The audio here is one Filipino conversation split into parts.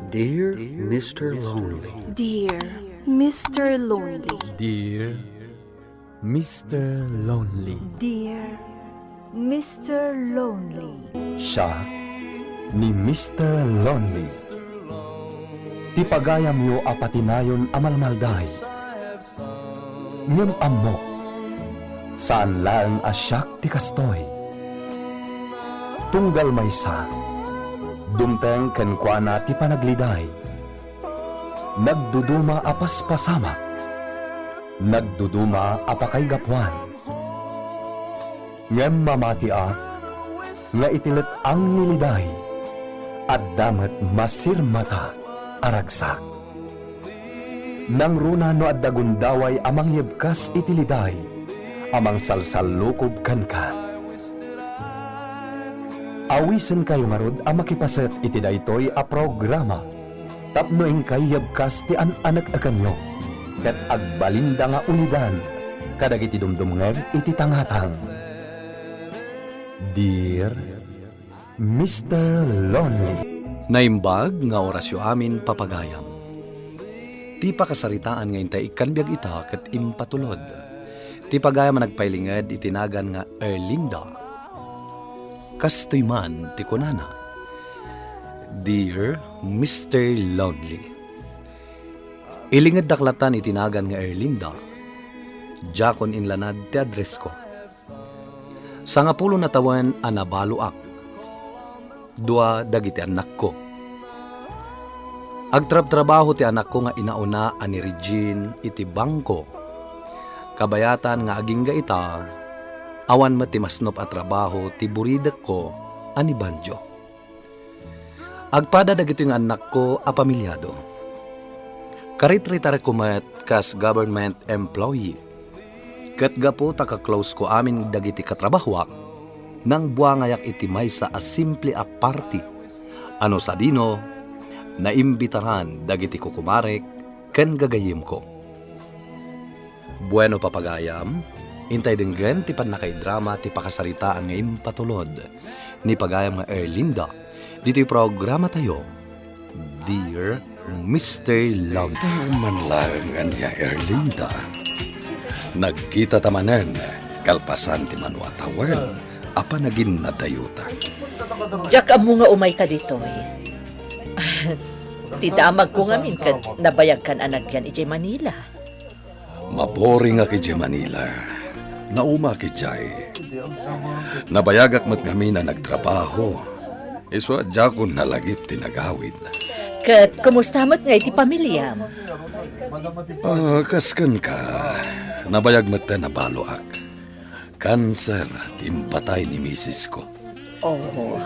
Dear Mr. Lonely. Dear Mr. Lonely. Dear Mr. Lonely. Dear Mr. Lonely. Siya ni Mr. Lonely. Ti pagayam yo apatinayon amalmalday. Ngem amok, saan lang asyak ti kastoy. Tunggal maysa, dumteng kenkwana ti panagliday. Nagduduma apas pasamak, nagduduma apakay gapuan. Ngem mamatiak, nga itilet ang niliday, at damat masirmata aragsak. Nang runa no at dagundaway amang yebkas itiliday, amang salsalukob kanka. Awisen kayo nga rod ang makipaset iti daytoy a programa. Tapno kay yebkas ti an-anak akanyo, ket agbalinda nga ulidan, kadag iti dumdumngeg iti tangatang. Dear Mr. Lonely. Naimbag nga orasyo amin papagayam. Ti pakasaritaan nga intay ikanbiag ita ket impatulod. Ti pagayam nagpailinged itinagan nga Erlinda. Kastoy man ti kunana. Dear Mr. Lonely. Ilinged daklatan itinagan nga Erlinda. Jakon inlanad ti address ko. Sa nga pulo na tawan anabaluak. Dua dagiti anak ko. Agtrab-trabaho ti anak ko nga inauna ani Regine iti bangko. Kabayatan nga aging ita, awan mati masnop at trabaho ti buridak ko ani Banjo. Agpada dagiti nga anak ko a pamilyado. Karitritare kumet kas government employee. Ket gapo taka-close ko amin dagiti katrabahwak nang buangayak iti maysa a simple a party. Ano sa dino, naimbitaran dagiti kukumarek ken gagayim ko. Bueno papagayam, intay denggen ti panakaidrama ti pakasaritaan nga impatulod ni pagayam nga Erlinda. Dito'y programa tayo, Dear Mr. Love. Taan man lang niya Erlinda. Nagkita tamanan, kalpasan ti manuatawan, apa naging nadayuta. Diyak amo nga umay ka dito eh. Tidamag ko nga min kad nabayag kan anak yan iti Manila. Maboring nga kiti Manila. Nauma kitjay. Nabayagak mat kami na nagtrabaho. Iswa jakon nalagip tinagawid. Kat kumusta mat nga iti pamilya? Kaskan ka. Nabayag mat na baloak. Kanser, timpatay ni misis ko. Oh.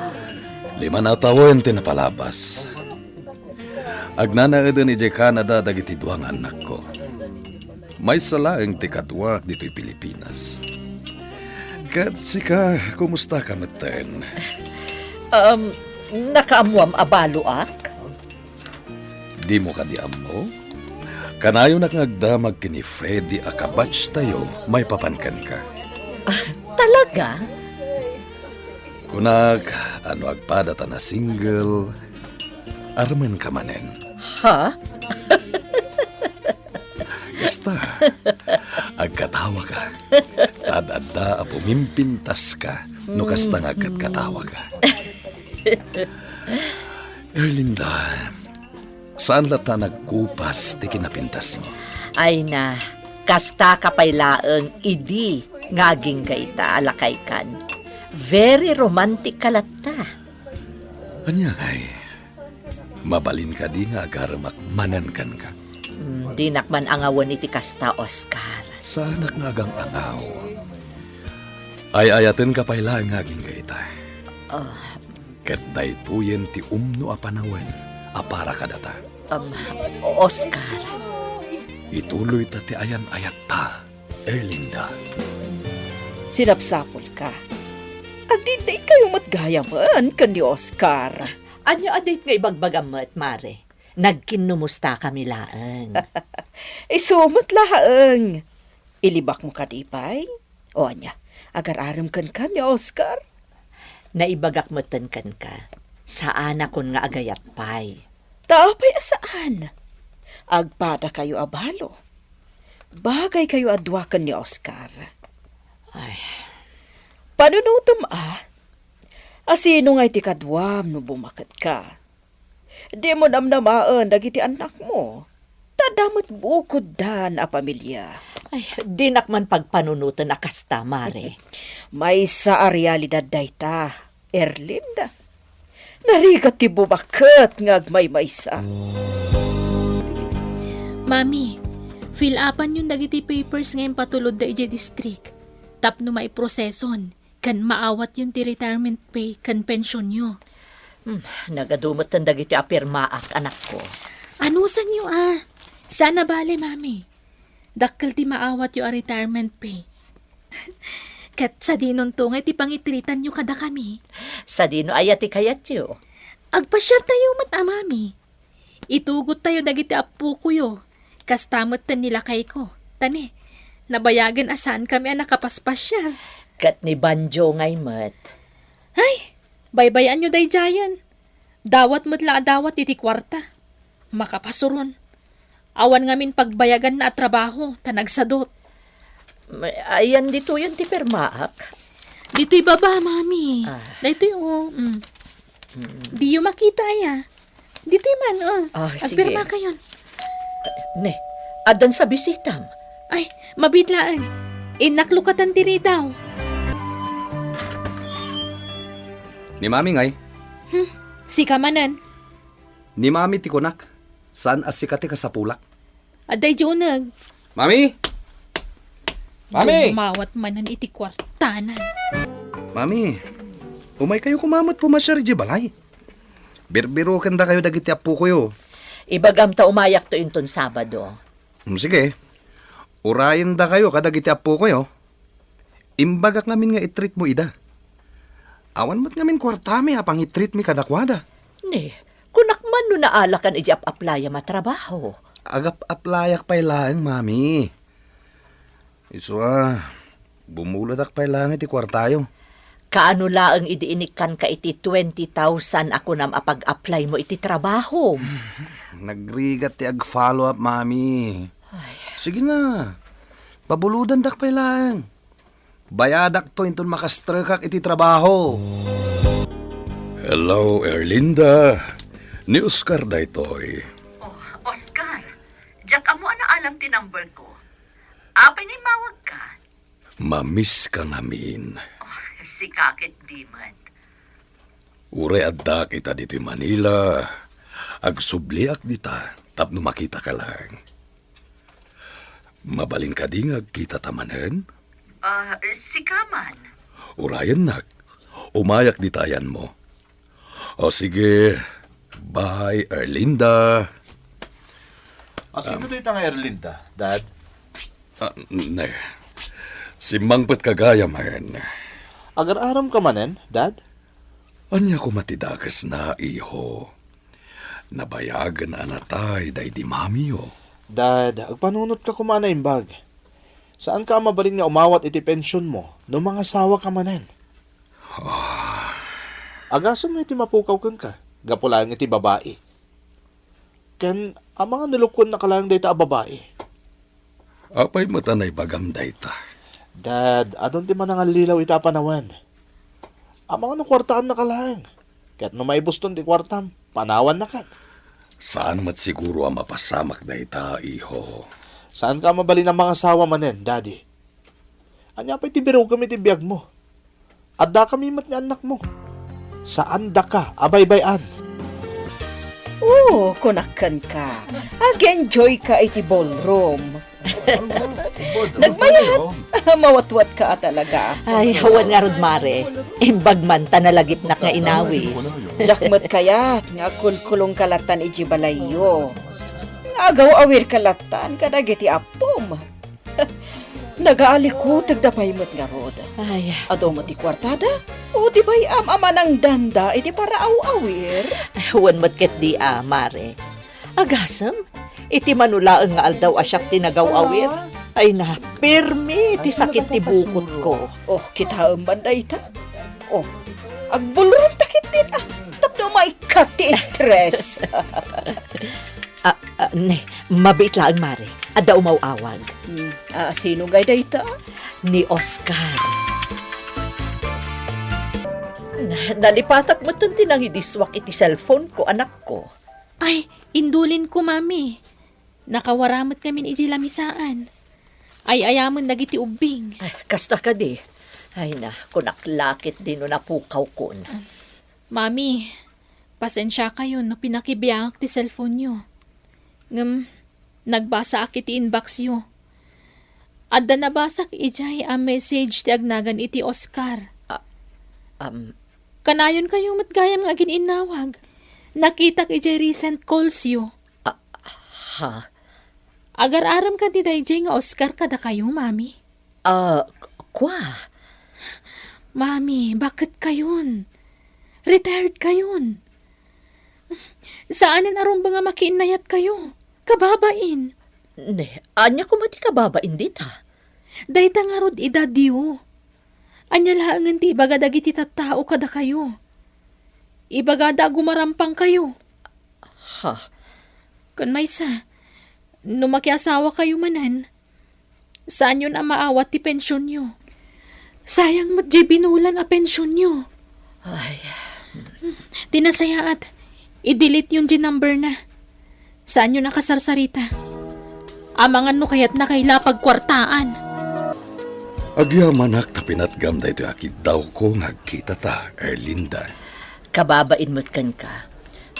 5 na taon tinapalabas. Agnanaedan iti Canada dagiti duang anak ko. May salaeng ti katwak dito'y Pilipinas. Kat sika, kumusta ka maten? Nakaamuam abaloak? Di mo ka di amo? Kanayo nakagdamag kini Freddy akabatch tayo, may papankan ka. Talaga? Kunag, ano agpadata na single, arman ka manen. Ha? Basta, agkatawa ka. Tadada a pumimpintas ka, no kasta nga agkatawa ka. Erlinda, saan lata nagkupas ti kinapintas mo? Ay na, kasta kapaylaeng idi ngaging gaita alakay kan. Very romantic kalata. Anya ay, mabalin ka di nga agaramak manankan ka. Di nakman angawan iti kasta Oscar. Sanak nga agang angaw. Ay ayaten ka payla nga aging gaita. Ket daytoyen ti umno a panawen, apara ka data. Oscar. Ituloy ta ti ayan-ayat ta, Erlinda. Sirapsapol ka. Agdiday kayo matgayaman kan ni Oscar. Anyo adit nga ibagbagamat, Mare? Nagkinumusta kami laeng. Isumot laeng. Ilibak mo ka di pay? O anya, agar-aram kan ni Oscar? Naibagakmatan kan ka. Sa anak kon nga agayat pay. Taapay asaan? Agpada kayo abalo. Bagay kayo adwakan ni Oscar. Ay, Panunutom Asino nga iti kadwam no bumakat ka? Di mo namnamaan dagiti anak mo. Tadamot bukod dan a pamilya. ay, dinak man pagpanunutan na kasta, Mare. May sa realidad dayta, Erlinda. Narigat ti bumakat ngagmay maysa. Mami, fill upan yung dagiti papers ngayon patulod da ije district. Tapno maiproseson, kan maawat yung ti retirement pay, kan pensyon nyo. Nagadumot ang dagiti apirmaak, anak ko. Anusan nyo Sana bale, mami. Dakkel ti maawat yung retirement pay. Kat sa dinon to nga ti pangitritan nyo kada kami. Sa dino ayati kayat yo. Agpasyar tayo mami. Itugot tayo dagiti apu ko yo. Kastamot tan nila kay ko. Tani, nabayagan asan kami ang nakapaspasyal. Kat ni Banjo ngay mat. Ay, baybayan nyo day jayan. Dawat mo't dawat iti kwarta. Makapasuron. Awan ngamin pagbayagan na at trabaho, tanagsadot. Ayan dito yun ti permaak. Dito'y baba, mami. Dito'y Di yung makita Dito'y man, sige. Agpirma kayon. Ne, adan sa bisitam. Ay, mabitlaan. Inaklukatan tiri daw. Ni mami ngay, Si kamanan. ni mami ti kunak. Saan asikati ka sa pulak? Aday junag. Mami! Mami! Mawat manan iti kwartanan. Mami, umay kayo kumamot pumasyari di balay. Birbiro kanda kayo dagiti apu ko yo. Ibagam ta umayak to inton Sabado. Sige, urayin da kayo kadagiti apu ko yo. Imbagak ngamin nga itreat mo ida. Awan mat ngamin kwartami apang itreat mi kadakwada. Ne, kunak man no naalakan ijap aplaya matrabaho. Agap aplayak pay lang, mami. Iso bumuladak pay lang iti kwartayo. Kaano laang idiinikan ka iti 20,000 ako nam apag-apply mo iti trabaho. Nagrigat ti ag-follow up, mami. Sige na, pabuludan dak pay lang. Bayadak to inton makastrekak iti trabaho. Hello, Erlinda. Ni Oscar daytoy. Oh, Oscar, diyak amo ano alam ti number ko. Apay ni mawag ka. Mamiss ka ngamin. Si kakit di man. Ure adda kita dito Manila. Agsubliak dita, tapno makita ka lang. Mabalin ka di kita tamanen? Si Kaman. Urayan nak, umayak ditayan mo. O sige, bye Erlinda. Sino tayo nga Erlinda, Dad? Ne, si Mangpet kagaya man. Agar-aram ka manen, Dad? Anya ko matidakas na, iho. Nabayagan na natay, day di mami yo. Dad, agpanunot ka kumana imbag. Saan ka mabalin nga umawat iti pensyon mo no mga sawa ka manen? Agaso mo iti mapukaw ka, gapulang iti babae. Ken, ang mga nalukon na kalang dayta a babae. Apay matanay bagam dayta. Dad, adon ti manangal lilaw ita panawan. Ang mga nakwartaan na kalang. Kaya't no may buston ti kwartam, panawan na kat. Saan mat siguro ang mapasamak dayta, iho? Saan ka mabalin ang mga sawa manen, Daddy? Anya pa'y tibiro kami tibiyag mo. Adda kami mat ni anak mo. Saan da ka, abay-bayan? Kunakan ka. Ag-enjoy ka iti ballroom. Nagmayat. Mawatwat ka talaga. Ay, hawan nga rod, Mare. Imbag man tanalagip na nga inawis. Jakmat kayat nga kulkulong kalatan iti balayo. Agaw awir kalatan kadagiti apom. Nagaalikutag da paymot nga rod. Ay, Ado mo ti kwartada? O di ba'y amanang danda iti para awir? hawan mat ket di Mare. Agasam, iti manulaang nga aldaw asyak tinagaw-awir. Ay na, pirmi, ti sakit ti bukot ko. Kita banday ta. Agbulong takit din Tapno May kati stress. Ne, mabait lang, Mare. Adda umawawag. Sino gay dayta? Ni Oscar. Nalipatak mo itong tinangidiswak iti cellphone ko, anak ko. Ay, indulin ko, mami. Nakawaramot kami ni lamisaan. Ay, ayaman nagiti ubing. Ay, kasta ka di. Ay na, kunaklakit din na pukaw ko na. Mami, pasensya kayo no pinakibiyangak ti cellphone nyo. Nagbasa akit ti inbox yo. Adda nabasak ijay a message ti agnagan iti Oscar. Kanayon kayo matgayam nga gininawag. Nakita ijay recent calls yo. Ha? Agar-aram ka ti dayjay nga Oscar kada kayo, mami. Kwa? Mami, bakit kayon? Retired kayon. Saanin aron ba nga makiinayat kayo? Kababain. Ne, anya ko mati kababain dita. Dayta nga rod idadiyo. Anya laangan ti ibaga dagiti tattao kada kayo. Ibaga da gumarampang kayo. Ha? Kun maysa, no makiasawa kayo manan, saan yun ang maawat ti pensyon nyo? Sayang mo't jay binulan a pensyon nyo. Ay, Tinasayaat, i-delete yung number na. Saan yun nakasarsarita? Amangan no kaya't na kaila pagkwartaan. Agyamanak ta pinatgam da ito akit daw ko ngagkita ta, Erlinda. kababain mo't kan ka.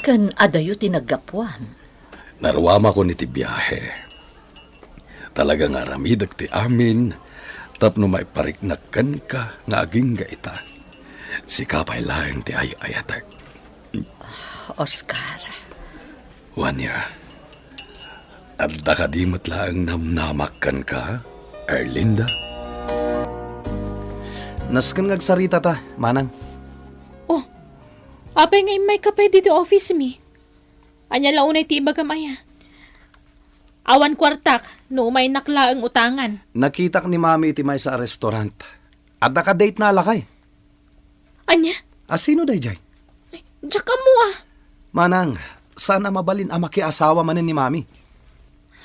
Kan adayo tinaggapuan. Narwama ko ni ti biyahe. Talagang aramidag ti amin, tapno may pariknakan ka nga aging gaita. Si kapay lang ti ay-ayatak. Oscar. Wanya, adda ka di matlaang namnamakan ka, Erlinda? Naskan ngagsarita ta, manang. Oh, apay nga may kapay dito office mi. Anya launay ti iba gamaya. Awan kwartak, no may naklaang utangan. Nakitak ni mami iti may sa restaurant. Adda ka date na alakay. Anya? Sino day jay? Diyak ka mo ah. Manang, sana mabalin ang makiasawa manin ni mami.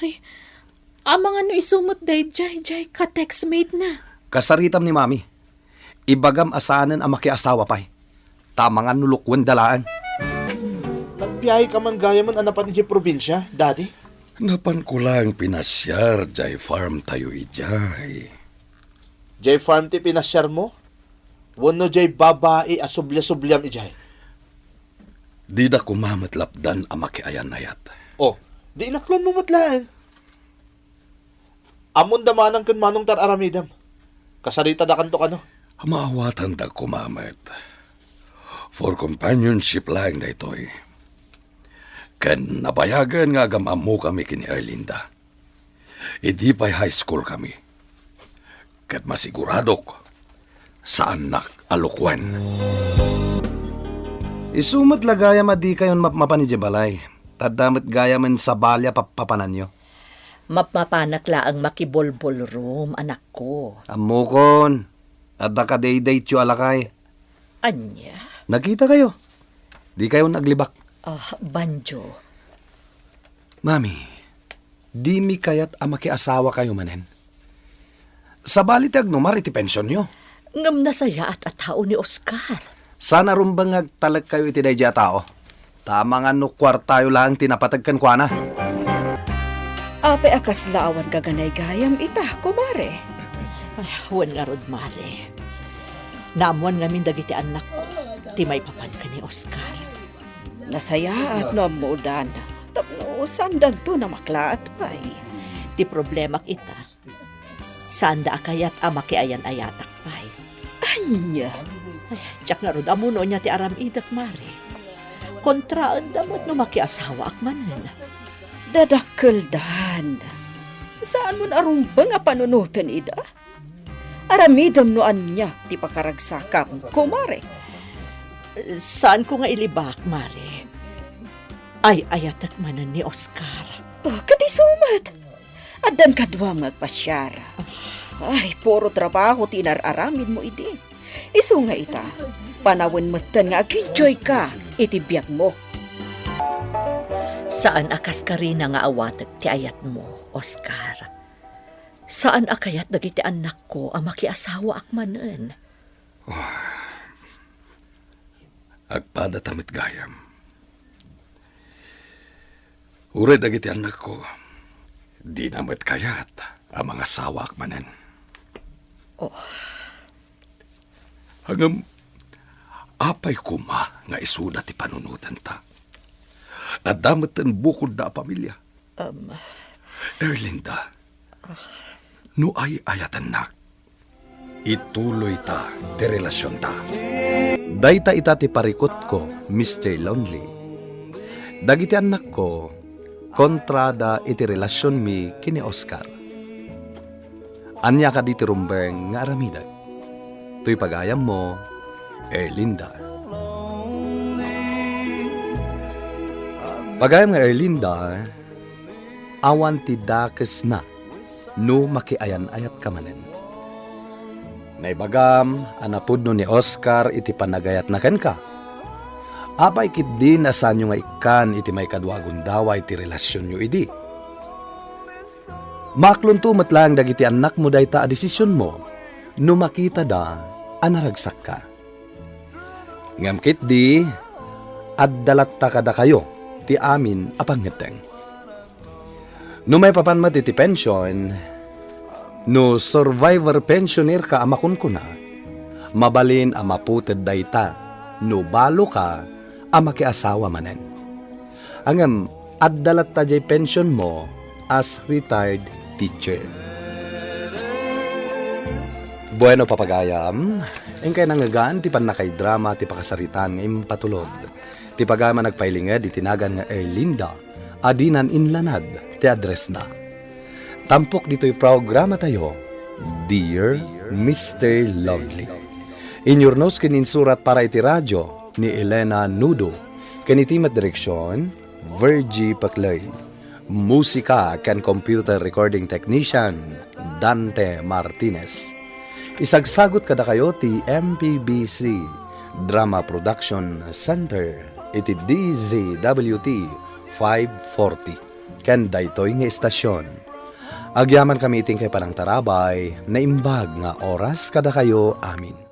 Ay, amang ano isumot day jay ka-textmate na. Kasaritam ni mami. Ibagam asanan ang makiasawa pa'y. Tamang nulukwan dalaan. Nagbiyahe ka man gaya man anapan ni probinsya, daddy? Napan ko lang pinasyar, jay farm tayo ijay. Jay farm ti pinasyar mo? Wano jay babae asubля-subyam ijay. Di da kumamatlapdan ang makiayan na yat. Oh, di inaklon mo matlaan. Amon damanang kan manong tar aramidam. Kasarita da kanto kano. Maawatan da kumamat. For companionship lang da ito'y. Kan nabayagan nga agamamu kami kini Erlinda. Idi pa'y high school kami. Kat masiguradok sa anak alukwan. Isumat lagaya madi kayon mapanidya balay. Tadamat gaya man sa balya papanan nyo. Mapapanak laang makibolbol room, anak ko. Amukon, adda ka day-day tiyo alakay. Anya? Nakita kayo. Di kayo naglibak. Banjo. Mami, di mi kayat ang makiasawa kayo manen. Sa balitag numar iti pensyon nyo. Ngam na saya at tao ni Oscar. Sana rumbang agtalag kayo iti day tao. Tama nga no kwartayo lang tinapatagkan kwa na. Ape akas laawan kaganay gayam ita, kumare. Ay, huwan nga rod, Mare. Naamuan ngamin dagiti anak ko. Ti may papad ka ni Oscar. Nasaya at no amudan. Tapno, sandan to na maklaat pa'y. Ti problema kita. Sanda akayat amakiayan-ayatak pa'y. Anya? Ay, tsak nga rod, amuno niya ti aramidak, Mare. Kontraan damot no makiasawa akmanan. Dadakkeldan. Saan mo narumbang a panunutan ida? Aramidam no anya ti pakaragsakam, kumare. Saan ko nga ilibak, Mare? Ay, ayatak manan ni Oscar. Oh, kati sumat. Adan kadwa magpasyara. Ay, puro trabaho tinararamin mo idi. Isu nga ita, panawin matan nga aginjoy ka, iti biyag mo. Saan akas ka rin nga awatag ti ayat mo, Oscar? Saan akayat dagiti anak ko ang makiasawa akmanen? Agpada tamit gayam. Uray dagiti anak ko, di namat kayat ang mga sawa akmanen. Hangam, apay kuma nga isuda ti panunutan ta. At damat ang bukod da pamilya. Erlinda, no ay ayatan nak, ituloy ta ti relasyon ta. Dayta ita ti parikot ko, Mr. Lonely. Dagiti anak ko, kontrada iti relasyon mi kini Oscar. Anya ka di ti rumbeng nga aramidag. Tuy pagayam mo, Erlinda. Pagayam nga Erlinda, awan ti dakes na, no makiayan-ayat ka manen. Naibagam, anapud no ni Oscar iti panagayat na ken ka. Apay kit din asan yung nga ikan iti may kadwagon dawa iti relasyon nyo idi. Maklon tumat lang dagiti anak mo dayta a desisyon mo, no makita da, anaragsak ka. Ngam kit di, addalat ta kada kayo, ti amin apangeteng. No may papanmat iti pension, no survivor pensioner ka amakon ko na, mabalin amaputed dayta, no balo ka, amakiasawa manen. Angam, addalat ta jay pension mo as retired teacher. Bueno papagayam, engkay nangagaan ti panakay drama ti pakasaritan nga impatulod. Ti pagama nagpailinged itinagan nga Erlinda, adinan inlanad ti address na. Tampok dito'y programa tayo, Dear Mr. Lovely. Inyornos kininsurat para iti radyo ni Elena Nudo, kanitimat direksyon, Virgie Paclay. Musika kan computer recording technician, Dante Martinez. Isagsagot kada kayo ti MPBC Drama Production Center iti DZWT 540 ken daytoy nga istasyon. Agyaman kami iting kay panang tarabay na imbag nga oras kada kayo amin.